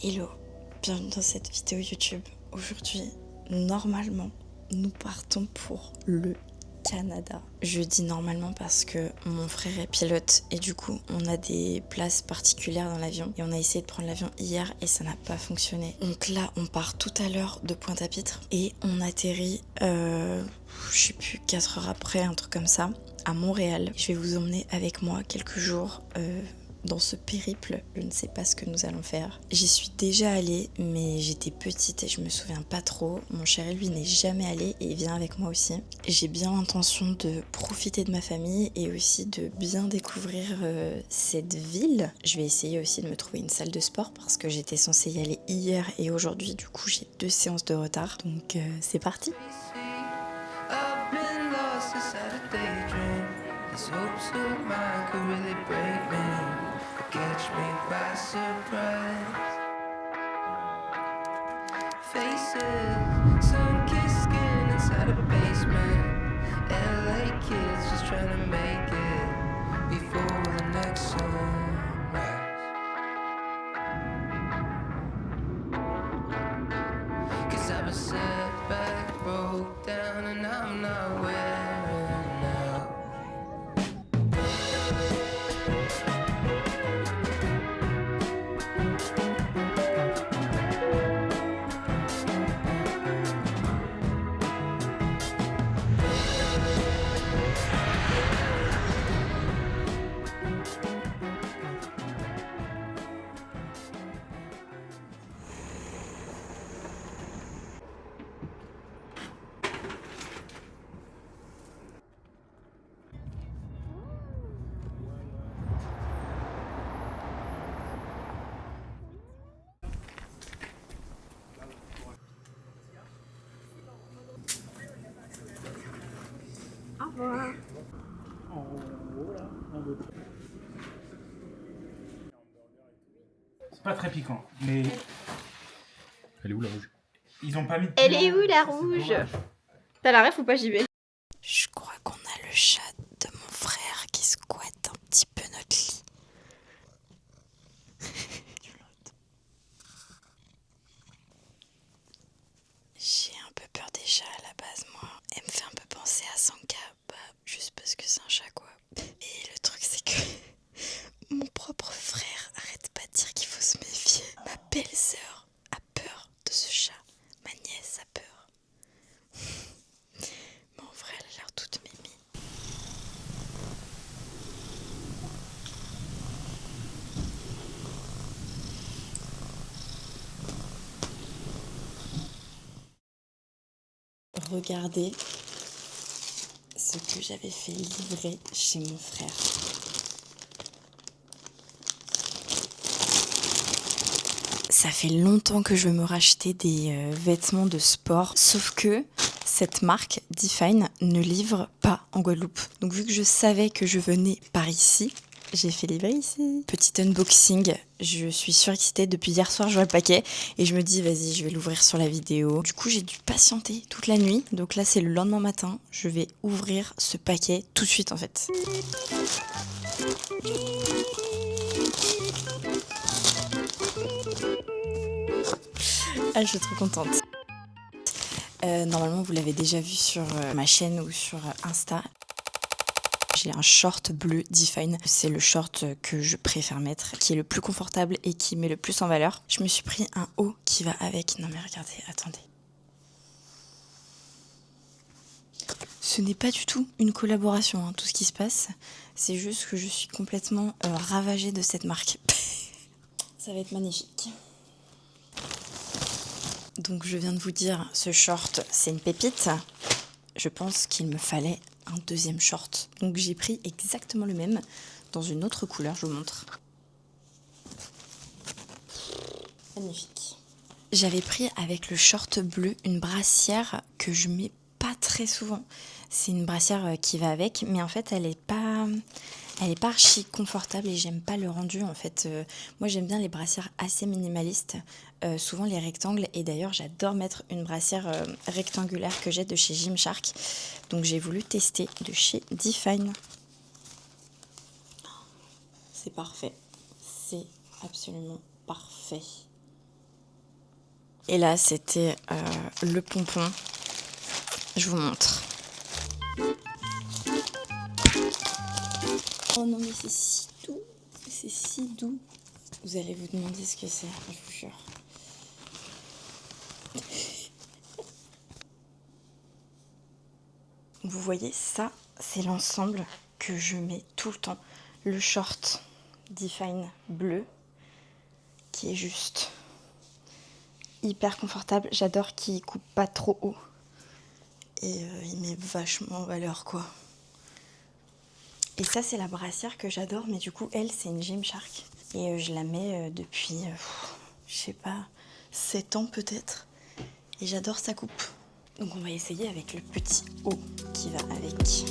Hello, bienvenue dans cette vidéo YouTube. Aujourd'hui, normalement, nous partons pour le Canada. Je dis normalement parce que mon frère est pilote et du coup, on a des places particulières dans l'avion. Et on a essayé de prendre l'avion hier et ça n'a pas fonctionné. Donc là, on part tout à l'heure de Pointe-à-Pitre et on atterrit, je sais plus, 4 heures après, un truc comme ça, à Montréal. Je vais vous emmener avec moi quelques jours dans ce périple. Je ne sais pas ce que nous allons faire. J'y suis déjà allée, mais j'étais petite et je me souviens pas trop. Mon chéri, lui, n'est jamais allé et il vient avec moi aussi. J'ai bien l'intention de profiter de ma famille et aussi de bien découvrir cette ville. Je vais essayer aussi de me trouver une salle de sport parce que j'étais censée y aller hier et aujourd'hui. Du coup, j'ai 2 séances de retard. Donc, c'est parti. I've been lost inside a daydream. These hopes of mine could really break me, could catch me by surprise. Faces, sun-kissed skin inside a basement. LA kids just trying to make it before the next sunrise. 'Cause I've been set back, broke down, and I'm not wearing out. Au revoir. C'est pas très piquant, mais Elle est où la rouge? ils ont pas mis de Elle piment, est où la c'est rouge? dommage. T'as la ref ou pas, JB? Je crois qu'on a le chat de mon frère qui squatte un petit peu notre lit. J'ai un peu peur des chats à la base, moi. Elle me fait un peu penser à Sanka, juste parce que c'est un chat, quoi. Et le truc, c'est que mon propre frère arrête pas de dire qu'il faut se méfier. Ma belle-sœur a peur de ce chat. Ma nièce a peur. Mais en vrai, elle a l'air toute mimi. Regardez ce que j'avais fait livrer chez mon frère. Ça fait longtemps que je veux me racheter des vêtements de sport, sauf que cette marque Define ne livre pas en Guadeloupe. Donc vu que je savais que je venais par ici, j'ai fait livrer ici. Petit unboxing, je suis surexcitée. Depuis hier soir, je vois le paquet et je me dis vas-y, je vais l'ouvrir sur la vidéo. Du coup, j'ai dû patienter toute la nuit. Donc là, c'est le lendemain matin. Je vais ouvrir ce paquet tout de suite en fait. Ah, je suis trop contente. Normalement, vous l'avez déjà vu sur ma chaîne ou sur Insta. J'ai un short bleu Define. C'est le short que je préfère mettre, qui est le plus confortable et qui met le plus en valeur. Je me suis pris un haut qui va avec. Non mais regardez, attendez. Ce n'est pas du tout une collaboration, hein, tout ce qui se passe. C'est juste que je suis complètement ravagée de cette marque. Ça va être magnifique. Donc je viens de vous dire, ce short, c'est une pépite. Je pense qu'il me fallait un deuxième short. Donc j'ai pris exactement le même, dans une autre couleur, je vous montre. Magnifique. J'avais pris avec le short bleu une brassière que je mets pas très souvent. C'est une brassière qui va avec, mais en fait elle est pas archi confortable et j'aime pas le rendu en fait. Moi j'aime bien les brassières assez minimalistes, souvent les rectangles, et d'ailleurs j'adore mettre une brassière rectangulaire que j'ai de chez Gymshark. Donc j'ai voulu tester de chez Define. C'est parfait, c'est absolument parfait. Et là, c'était le pompon. Je vous montre. Oh non, mais c'est si doux. C'est si doux. Vous allez vous demander ce que c'est, je vous jure. Vous voyez, ça, c'est l'ensemble que je mets tout le temps. Le short Define bleu, qui est juste hyper confortable. J'adore qu'il coupe pas trop haut. Et il met vachement en valeur, quoi. Et ça, c'est la brassière que j'adore. Mais du coup, elle, c'est une Gymshark. Et je la mets depuis, je sais pas, 7 ans peut-être. Et j'adore sa coupe. Donc on va essayer avec le petit haut qui va avec.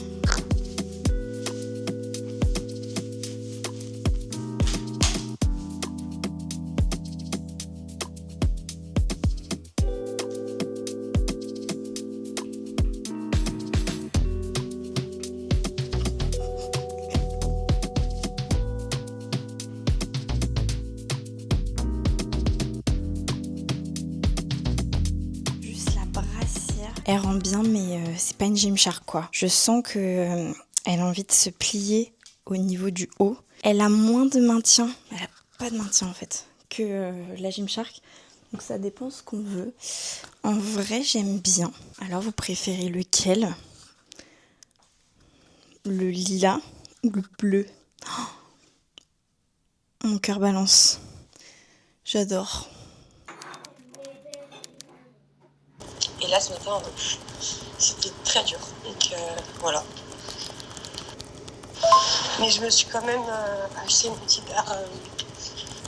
Elle rend bien, mais c'est pas une Gymshark, quoi. Je sens que elle a envie de se plier au niveau du haut. Elle a moins de maintien, elle a pas de maintien en fait, que la Gymshark. Donc ça dépend ce qu'on veut. En vrai, j'aime bien. Alors, vous préférez lequel? Le lilas ou le bleu? Oh, mon cœur balance. J'adore. Et là, ce matin, c'était très dur. Donc voilà. Mais je me suis quand même acheté une petite barre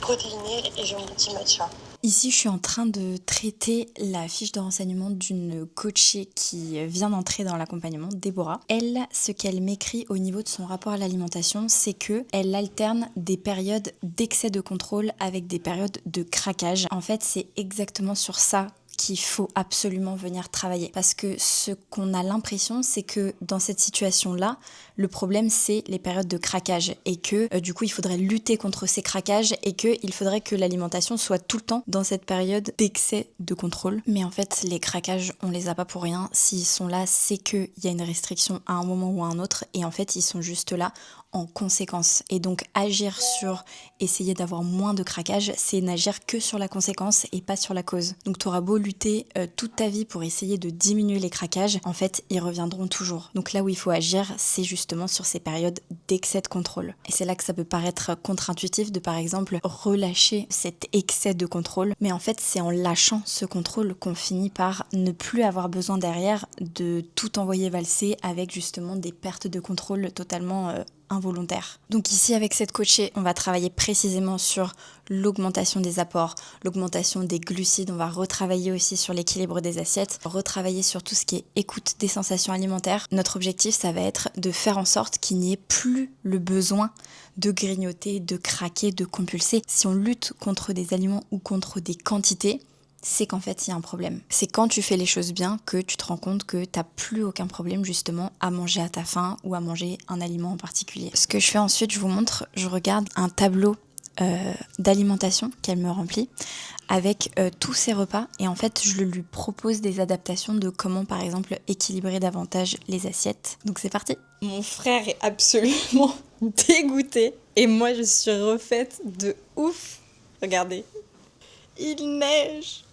protéinée et j'ai mon petit matcha. Ici, je suis en train de traiter la fiche de renseignement d'une coachée qui vient d'entrer dans l'accompagnement, Déborah. Elle, ce qu'elle m'écrit au niveau de son rapport à l'alimentation, c'est qu'elle alterne des périodes d'excès de contrôle avec des périodes de craquage. En fait, c'est exactement sur ça qu'il faut absolument venir travailler. Parce que ce qu'on a l'impression, c'est que dans cette situation-là, le problème, c'est les périodes de craquage. Et que du coup, il faudrait lutter contre ces craquages et qu'il faudrait que l'alimentation soit tout le temps dans cette période d'excès de contrôle. Mais en fait, les craquages, on les a pas pour rien. S'ils sont là, c'est qu'il y a une restriction à un moment ou à un autre. Et en fait, ils sont juste là en conséquence. Et donc agir sur essayer d'avoir moins de craquage, c'est n'agir que sur la conséquence et pas sur la cause. Donc tu auras beau lutter toute ta vie pour essayer de diminuer les craquages, en fait ils reviendront toujours. Donc là où il faut agir, c'est justement sur ces périodes d'excès de contrôle. Et c'est là que ça peut paraître contre-intuitif de par exemple relâcher cet excès de contrôle, mais en fait c'est en lâchant ce contrôle qu'on finit par ne plus avoir besoin derrière de tout envoyer valser avec justement des pertes de contrôle totalement involontaire. Donc ici avec cette coachée, on va travailler précisément sur l'augmentation des apports, l'augmentation des glucides, on va retravailler aussi sur l'équilibre des assiettes, retravailler sur tout ce qui est écoute des sensations alimentaires. Notre objectif, ça va être de faire en sorte qu'il n'y ait plus le besoin de grignoter, de craquer, de compulser. Si on lutte contre des aliments ou contre des quantités, c'est qu'en fait, il y a un problème. C'est quand tu fais les choses bien que tu te rends compte que tu n'as plus aucun problème justement à manger à ta faim ou à manger un aliment en particulier. Ce que je fais ensuite, je vous montre, je regarde un tableau d'alimentation qu'elle me remplit avec tous ses repas et en fait, je lui propose des adaptations de comment par exemple équilibrer davantage les assiettes. Donc c'est parti. Mon frère est absolument dégoûté et moi je suis refaite de ouf. Regardez, il neige.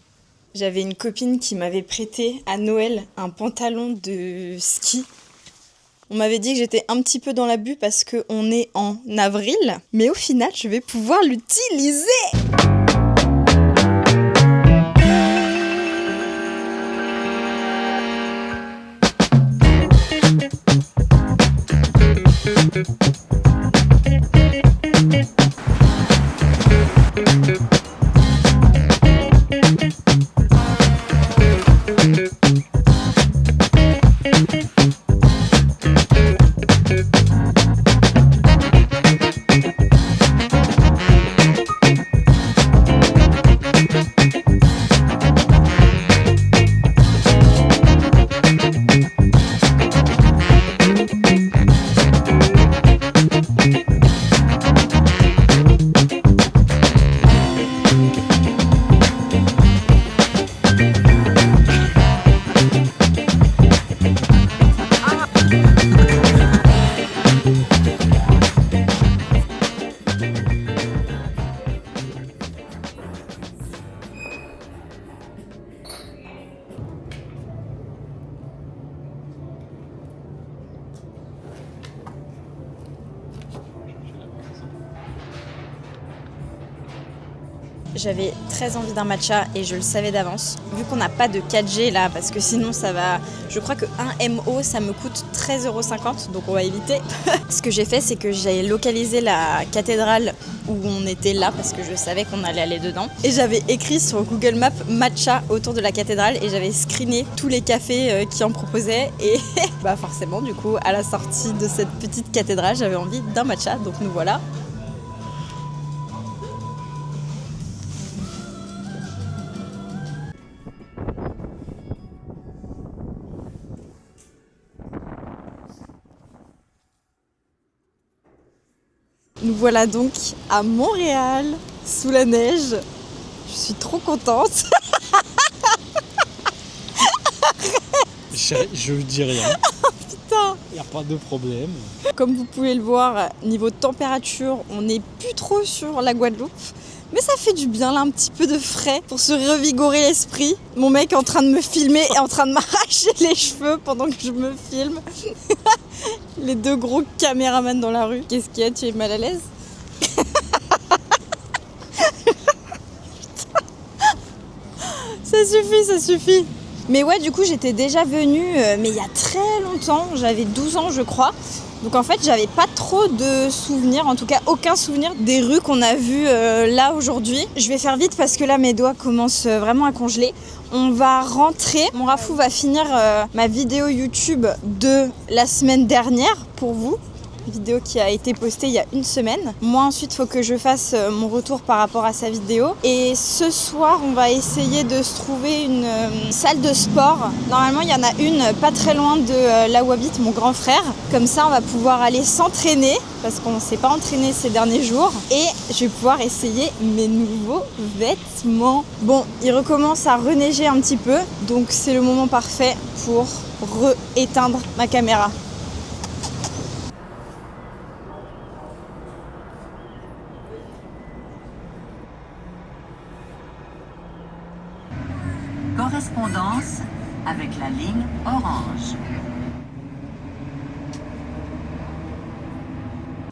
J'avais une copine qui m'avait prêté à Noël un pantalon de ski. On m'avait dit que j'étais un petit peu dans l'abus parce qu'on est en avril, mais au final, je vais pouvoir l'utiliser. j'avais très envie d'un matcha et je le savais d'avance. Vu qu'on n'a pas de 4G là, parce que sinon ça va... Je crois que 1 MO ça me coûte 13,50 €, donc on va éviter. Ce que j'ai fait, c'est que j'ai localisé la cathédrale où on était là, parce que je savais qu'on allait aller dedans. Et j'avais écrit sur Google Maps matcha autour de la cathédrale et j'avais screené tous les cafés qui en proposaient. Et bah forcément, du coup, à la sortie de cette petite cathédrale, j'avais envie d'un matcha, donc nous voilà. Nous voilà donc à Montréal, sous la neige. Je suis trop contente. Je dis rien. Putain. Il n'y a pas de problème. Comme vous pouvez le voir, niveau température, on n'est plus trop sur la Guadeloupe. Mais ça fait du bien là, un petit peu de frais pour se revigorer l'esprit. Mon mec est en train de me filmer et en train de m'arracher les cheveux pendant que je me filme. Les deux gros caméramans dans la rue. Qu'est-ce qu'il y a? Tu es mal à l'aise? Ça suffit, ça suffit. Mais ouais, du coup, j'étais déjà venue, mais il y a très longtemps. J'avais 12 ans, je crois. Donc en fait, j'avais pas trop de souvenirs, en tout cas aucun souvenir des rues qu'on a vues là aujourd'hui. Je vais faire vite parce que là, mes doigts commencent vraiment à congeler. On va rentrer. Mon Rafou va finir ma vidéo YouTube de la semaine dernière pour vous. Vidéo qui a été postée il y a une semaine. Moi ensuite, il faut que je fasse mon retour par rapport à sa vidéo. Et ce soir, on va essayer de se trouver une salle de sport. Normalement, il y en a une pas très loin de là où habite mon grand frère. Comme ça, on va pouvoir aller s'entraîner parce qu'on ne s'est pas entraîné ces derniers jours. Et je vais pouvoir essayer mes nouveaux vêtements. Bon, il recommence à reneiger un petit peu. Donc c'est le moment parfait pour éteindre ma caméra. Correspondance avec la ligne orange.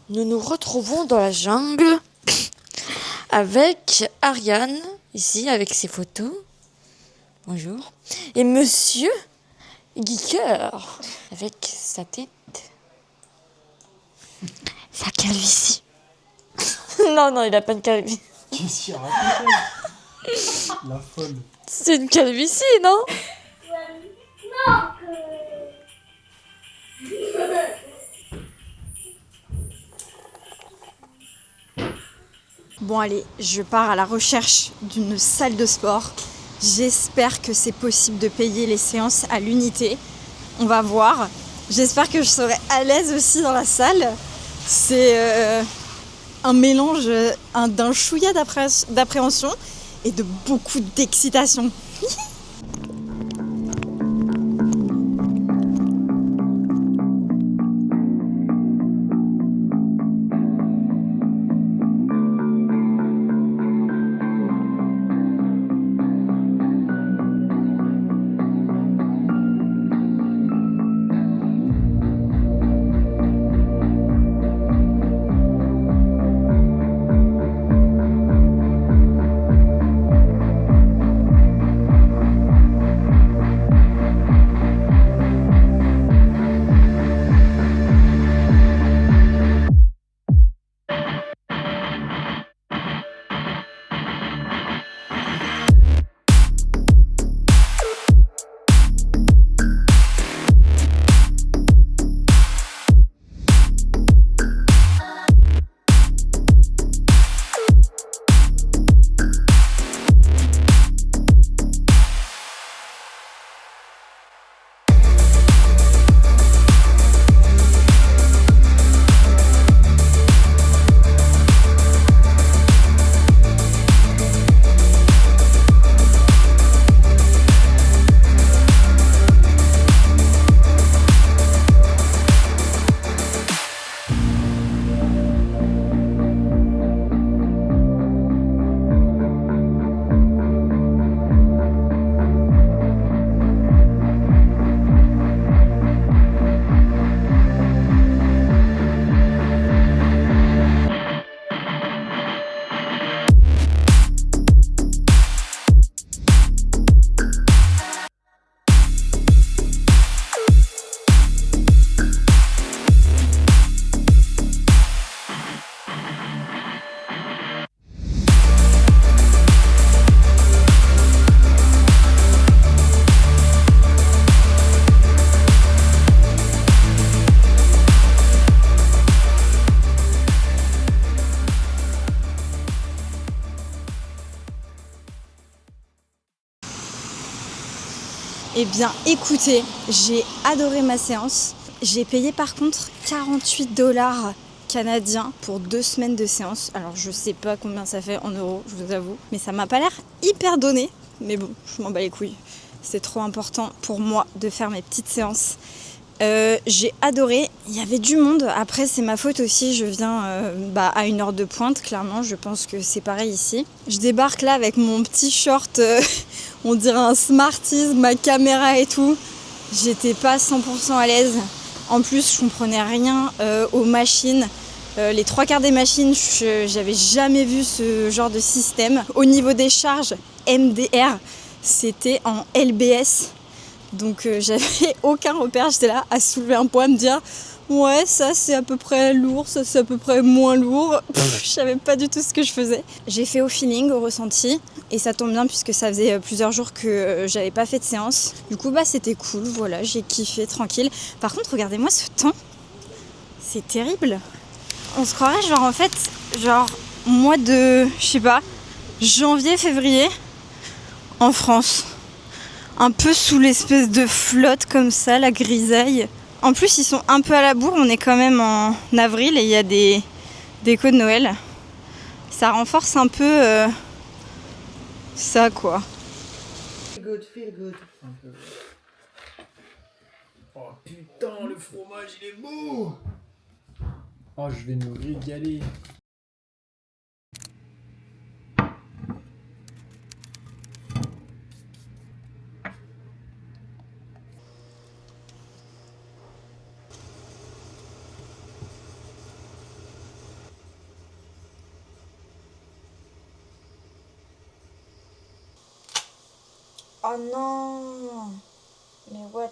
Nous nous retrouvons dans la jungle avec Ariane, ici, avec ses photos. Bonjour. Et Monsieur Geeker, avec sa tête. Sa calvitie. Non, il a pas de calvitie. Qu'est-ce qu'il raconte? La folle. C'est une calvitie, non? Bon allez, je pars à la recherche d'une salle de sport. J'espère que c'est possible de payer les séances à l'unité. On va voir. J'espère que je serai à l'aise aussi dans la salle. C'est un mélange d'un chouïa d'appréhension et de beaucoup d'excitation. Eh bien écoutez, j'ai adoré ma séance. J'ai payé par contre 48$ canadiens pour 2 semaines de séance. Alors je sais pas combien ça fait en euros, je vous avoue. Mais ça m'a pas l'air hyper donné. Mais bon, je m'en bats les couilles. C'est trop important pour moi de faire mes petites séances. J'ai adoré, il y avait du monde. Après c'est ma faute aussi, je viens à une heure de pointe, clairement, je pense que c'est pareil ici. Je débarque là avec mon petit short, on dirait un Smarties, ma caméra et tout. J'étais pas 100% à l'aise. En plus je comprenais rien aux machines. Les 3/4 des machines, j'avais jamais vu ce genre de système. Au niveau des charges MDR, c'était en LBS. Donc j'avais aucun repère, j'étais là à soulever un poids, à me dire ouais ça c'est à peu près lourd, ça c'est à peu près moins lourd. Je savais pas du tout ce que je faisais. J'ai fait au feeling, au ressenti, et ça tombe bien puisque ça faisait plusieurs jours que j'avais pas fait de séance. Du coup c'était cool, voilà, j'ai kiffé, tranquille. Par contre regardez-moi ce temps, c'est terrible. On se croirait mois de, je sais pas, janvier, février en France. Un peu sous l'espèce de flotte comme ça, la grisaille. En plus, ils sont un peu à la bourre, on est quand même en avril et il y a des décos de Noël. Ça renforce un peu ça, quoi. Feel good. Oh putain, le fromage, il est beau. Oh, je vais me régaler. Oh non! Mais what?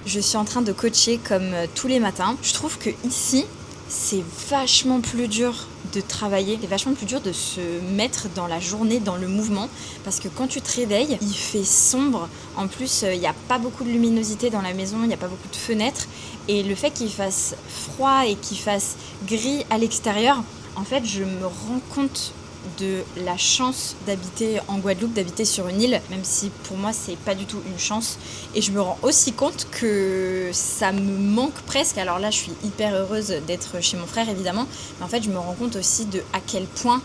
Je suis en train de coacher comme tous les matins. Je trouve que ici, c'est vachement plus dur de travailler, c'est vachement plus dur de se mettre dans la journée, dans le mouvement, parce que quand tu te réveilles, il fait sombre. En plus, il n'y a pas beaucoup de luminosité dans la maison, il n'y a pas beaucoup de fenêtres, et le fait qu'il fasse froid et qu'il fasse gris à l'extérieur, en fait, je me rends compte de la chance d'habiter en Guadeloupe, d'habiter sur une île, même si pour moi c'est pas du tout une chance, et je me rends aussi compte que ça me manque presque. Alors là je suis hyper heureuse d'être chez mon frère évidemment, mais en fait je me rends compte aussi de à quel point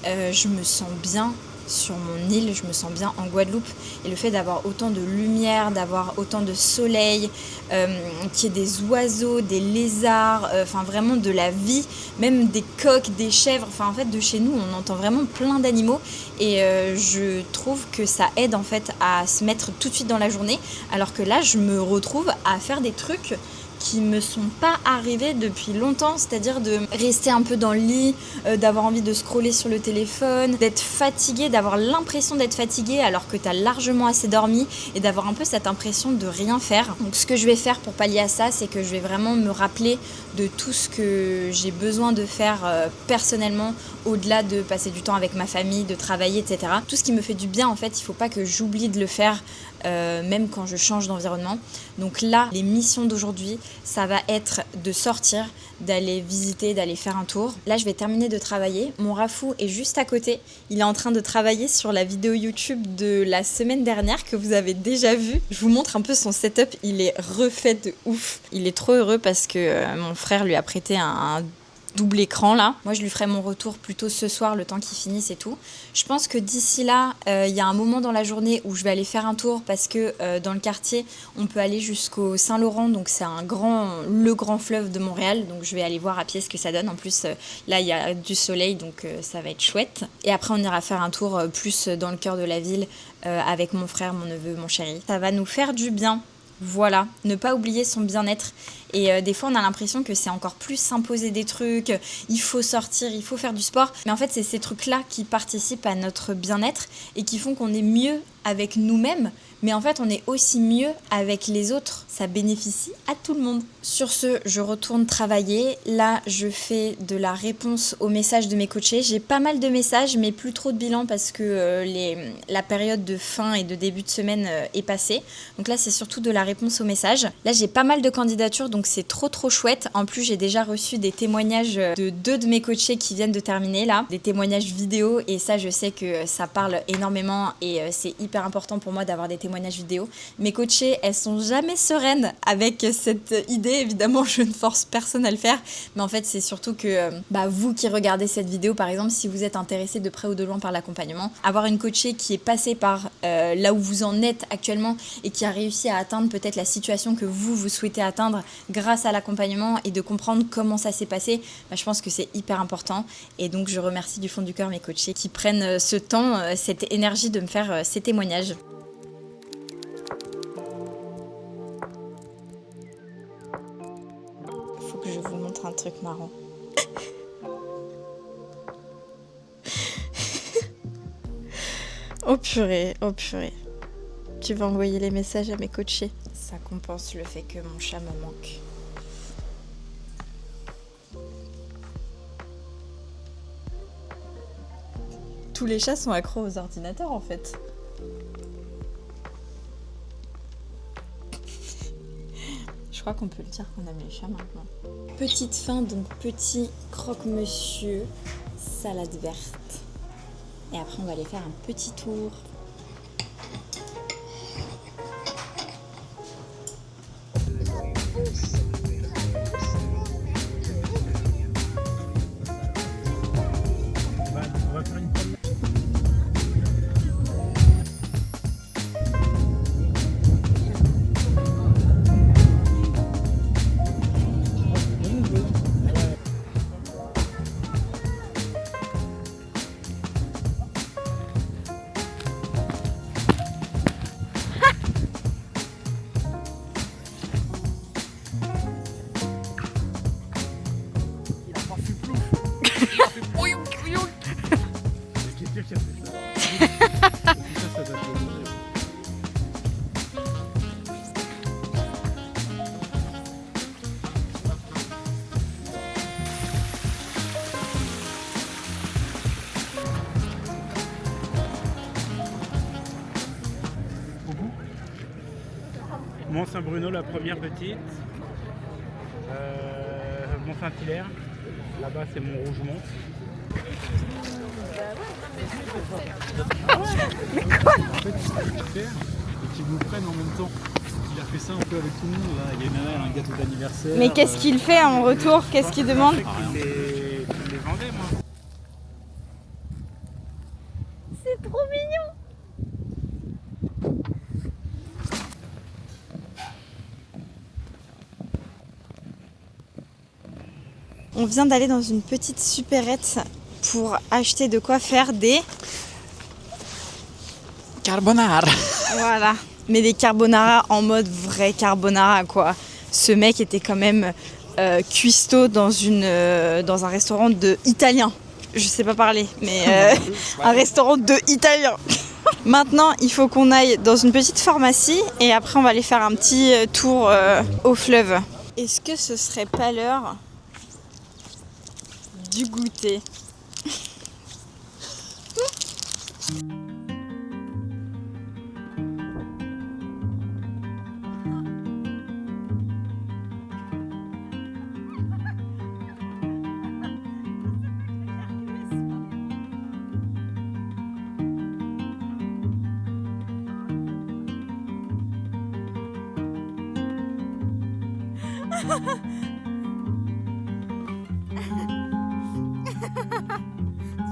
je me sens bien sur mon île, je me sens bien en Guadeloupe, et le fait d'avoir autant de lumière, d'avoir autant de soleil, qu'il y ait des oiseaux, des lézards, enfin vraiment de la vie, même des coqs, des chèvres, enfin en fait de chez nous on entend vraiment plein d'animaux, et je trouve que ça aide en fait à se mettre tout de suite dans la journée, alors que là je me retrouve à faire des trucs qui me sont pas arrivés depuis longtemps, c'est-à-dire de rester un peu dans le lit, d'avoir envie de scroller sur le téléphone, d'être fatiguée, d'avoir l'impression d'être fatiguée alors que t'as largement assez dormi, et d'avoir un peu cette impression de rien faire. Donc ce que je vais faire pour pallier à ça, c'est que je vais vraiment me rappeler de tout ce que j'ai besoin de faire personnellement, au-delà de passer du temps avec ma famille, de travailler, etc. Tout ce qui me fait du bien en fait, il faut pas que j'oublie de le faire, même quand je change d'environnement. Donc là, les missions d'aujourd'hui, ça va être de sortir, d'aller visiter, d'aller faire un tour. Là, je vais terminer de travailler. Mon Rafou est juste à côté. Il est en train de travailler sur la vidéo YouTube de la semaine dernière que vous avez déjà vue. Je vous montre un peu son setup. Il est refait de ouf. Il est trop heureux parce que mon frère lui a prêté un double écran là. Moi je lui ferai mon retour plutôt ce soir, le temps qu'il finisse et tout. Je pense que d'ici là, y a un moment dans la journée où je vais aller faire un tour, parce que dans le quartier, on peut aller jusqu'au Saint-Laurent, donc c'est le grand fleuve de Montréal, donc je vais aller voir à pied ce que ça donne. En plus, là il y a du soleil, donc ça va être chouette. Et après on ira faire un tour plus dans le cœur de la ville avec mon frère, mon neveu, mon chéri. Ça va nous faire du bien. Voilà, ne pas oublier son bien-être Et des fois, on a l'impression que c'est encore plus s'imposer des trucs, il faut sortir, il faut faire du sport. Mais en fait, c'est ces trucs-là qui participent à notre bien-être et qui font qu'on est mieux avec nous-mêmes. Mais en fait, on est aussi mieux avec les autres. Ça bénéficie à tout le monde. Sur ce, je retourne travailler. Là, je fais de la réponse aux messages de mes coachés. J'ai pas mal de messages, mais plus trop de bilan parce que la période de fin et de début de semaine est passée. Donc là, c'est surtout de la réponse aux messages. Là, j'ai pas mal de candidatures, donc c'est trop chouette. En plus, j'ai déjà reçu des témoignages de 2 de mes coachés qui viennent de terminer là. Des témoignages vidéo, et ça, je sais que ça parle énormément et c'est hyper important pour moi d'avoir des témoignages vidéo. Mes coachées, elles sont jamais sereines avec cette idée. Évidemment, je ne force personne à le faire, mais en fait, c'est surtout que vous qui regardez cette vidéo, par exemple, si vous êtes intéressé de près ou de loin par l'accompagnement, avoir une coachée qui est passée par là où vous en êtes actuellement et qui a réussi à atteindre peut-être la situation que vous souhaitez atteindre grâce à l'accompagnement et de comprendre comment ça s'est passé, je pense que c'est hyper important. Et donc, je remercie du fond du cœur mes coachées qui prennent ce temps, cette énergie de me faire ces témoignages. Faut que je vous montre un truc marrant. Oh purée. Tu vas envoyer les messages à mes coachés. Ça compense le fait que mon chat me manque. Tous les chats sont accros aux ordinateurs en fait. Je crois qu'on peut le dire qu'on aime les chats maintenant. Petite fin, donc petit croque-monsieur, salade verte. Et après on va aller faire un petit tour. Mont-Saint-Bruno, la première petite. Mont-Saint-Hilaire. Là-bas, c'est Mont-Rougemont. Mais quoi? En fait, et qu'ils vous prennent en même temps. Il a fait ça un peu avec tout le monde. Là. Il y a une nana, elle a un gâteau d'anniversaire. Mais qu'est-ce qu'il fait en retour? Qu'est-ce qu'il demande? Je les vendais, moi. C'est trop mignon. On vient d'aller dans une petite supérette pour acheter de quoi faire des Carbonara. Voilà, mais des carbonara en mode vrai carbonara quoi. Ce mec était quand même cuistot dans un restaurant de italien. Je sais pas parler, mais un restaurant de italien. Maintenant, il faut qu'on aille dans une petite pharmacie et après on va aller faire un petit tour au fleuve. Est-ce que ce serait pas l'heure du goûter? Tu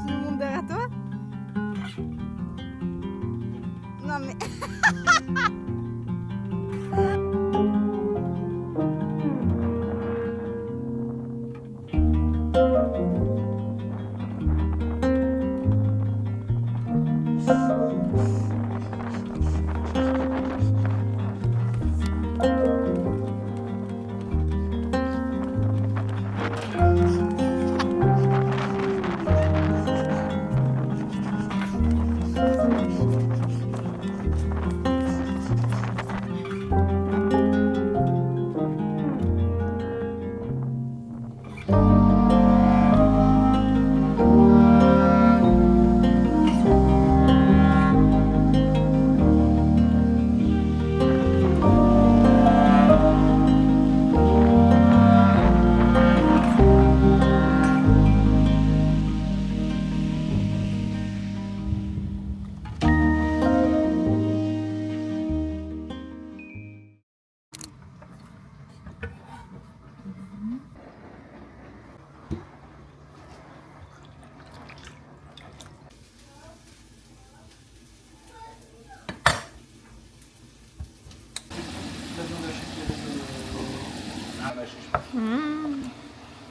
nous montres derrière toi? Non mais...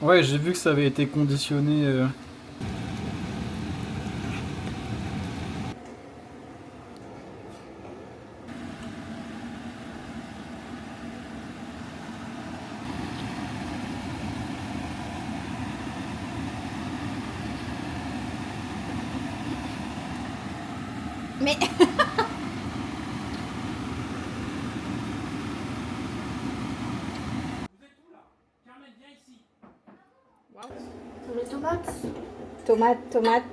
Ouais, j'ai vu que ça avait été conditionné. Mais Les tomates. tomate.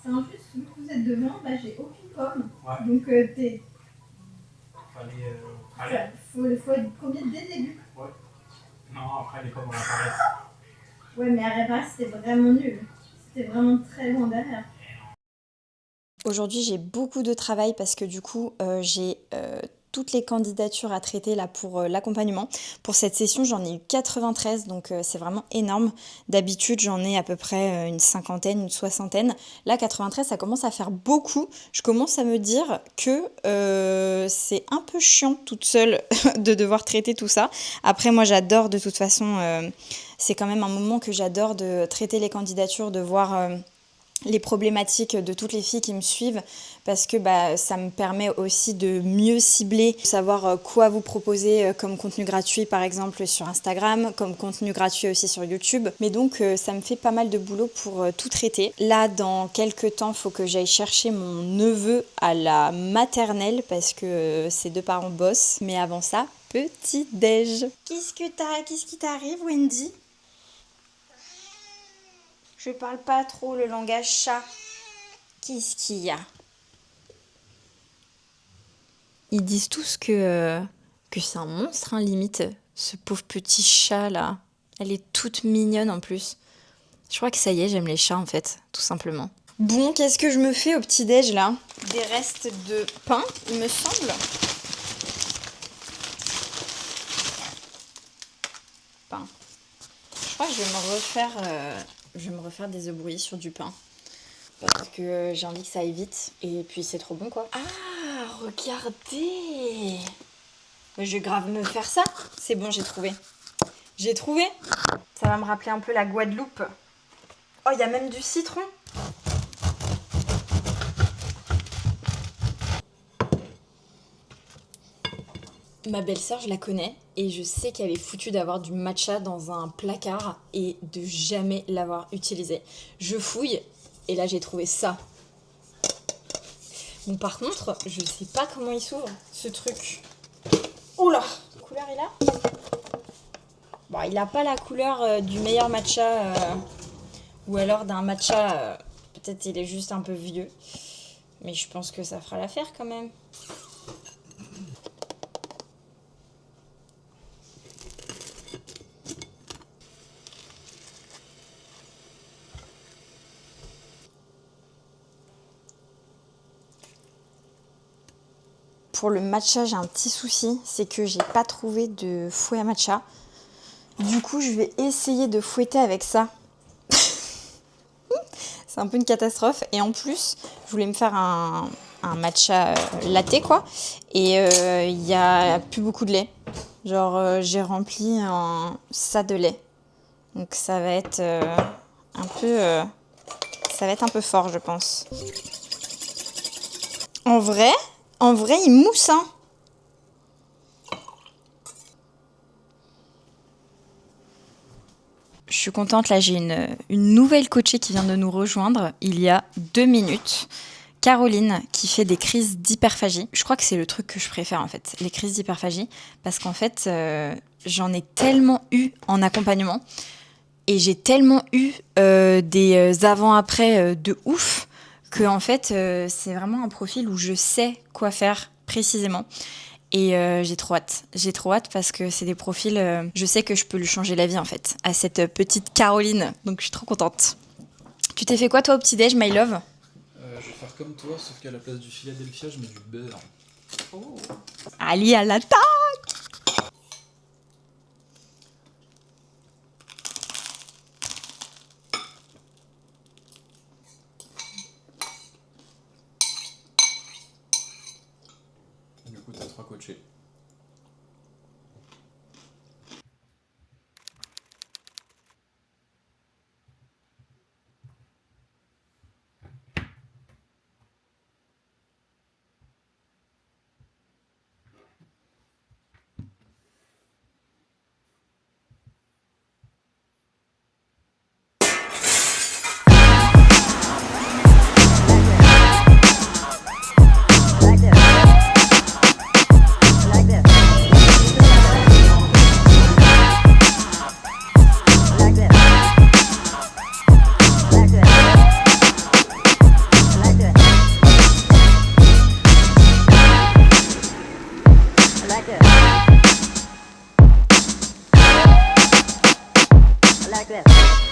C'est en plus, vu que vous êtes devant, bah, j'ai aucune pomme. Ouais. Donc t'es. Allez. Faut être combien dès le début? Ouais. Non, après les pommes apparaissent. Ouais, mais à Répasse, c'était vraiment nul. C'était vraiment très loin derrière. Aujourd'hui, j'ai beaucoup de travail parce que du coup, j'ai toutes les candidatures à traiter là pour l'accompagnement. Pour cette session, j'en ai eu 93, donc c'est vraiment énorme. D'habitude, j'en ai à peu près une cinquantaine, une soixantaine. Là, 93, ça commence à faire beaucoup. Je commence à me dire que c'est un peu chiant toute seule de devoir traiter tout ça. Après, moi, j'adore de toute façon, c'est quand même un moment que j'adore de traiter les candidatures, de voir les problématiques de toutes les filles qui me suivent parce que ça me permet aussi de mieux cibler, savoir quoi vous proposer comme contenu gratuit par exemple sur Instagram, comme contenu gratuit aussi sur YouTube. Mais donc ça me fait pas mal de boulot pour tout traiter. Là dans quelques temps, il faut que j'aille chercher mon neveu à la maternelle parce que ses deux parents bossent. Mais avant ça, petit déj. Qu'est-ce qui t'arrive Wendy ? Je parle pas trop le langage chat. Qu'est-ce qu'il y a ? Ils disent tous que c'est un monstre, hein, limite, ce pauvre petit chat là. Elle est toute mignonne en plus. Je crois que ça y est, j'aime les chats en fait, tout simplement. Bon, qu'est-ce que je me fais au petit-déj là ? Des restes de pain, il me semble. Pain. Je crois que je vais me refaire des œufs brouillés sur du pain. Parce que j'ai envie que ça aille vite. Et puis c'est trop bon quoi. Ah, regardez ! Je vais grave me faire ça. C'est bon, j'ai trouvé. J'ai trouvé. Ça va me rappeler un peu la Guadeloupe. Oh, il y a même du citron. Ma belle-sœur, je la connais et je sais qu'elle est foutue d'avoir du matcha dans un placard et de jamais l'avoir utilisé. Je fouille et là j'ai trouvé ça. Bon, par contre, je sais pas comment il s'ouvre ce truc. Oula, quelle couleur il a ? Bon, il a pas la couleur du meilleur matcha ou alors d'un matcha. Peut-être il est juste un peu vieux. Mais je pense que ça fera l'affaire quand même. Pour le matcha, j'ai un petit souci, c'est que j'ai pas trouvé de fouet à matcha. Du coup, je vais essayer de fouetter avec ça. C'est un peu une catastrophe. Et en plus, je voulais me faire un matcha latte, quoi. Et il y a plus beaucoup de lait. Genre, j'ai rempli ça de lait. Donc ça va être ça va être un peu fort, je pense. En vrai, il mousse, hein. Je suis contente, là j'ai une nouvelle coachée qui vient de nous rejoindre il y a 2 minutes. Caroline, qui fait des crises d'hyperphagie. Je crois que c'est le truc que je préfère en fait, les crises d'hyperphagie. Parce qu'en fait, j'en ai tellement eu en accompagnement. Et j'ai tellement eu des avant-après de ouf que en fait, c'est vraiment un profil où je sais quoi faire précisément. Et j'ai trop hâte. J'ai trop hâte parce que c'est des profils, je sais que je peux lui changer la vie en fait, à cette petite Caroline. Donc je suis trop contente. Tu t'es fait quoi toi au petit-déj, my love ? Je vais faire comme toi, sauf qu'à la place du Philadelphia, je mets du beurre. Oh. Allez, à l'attaque ! Like this. Like this.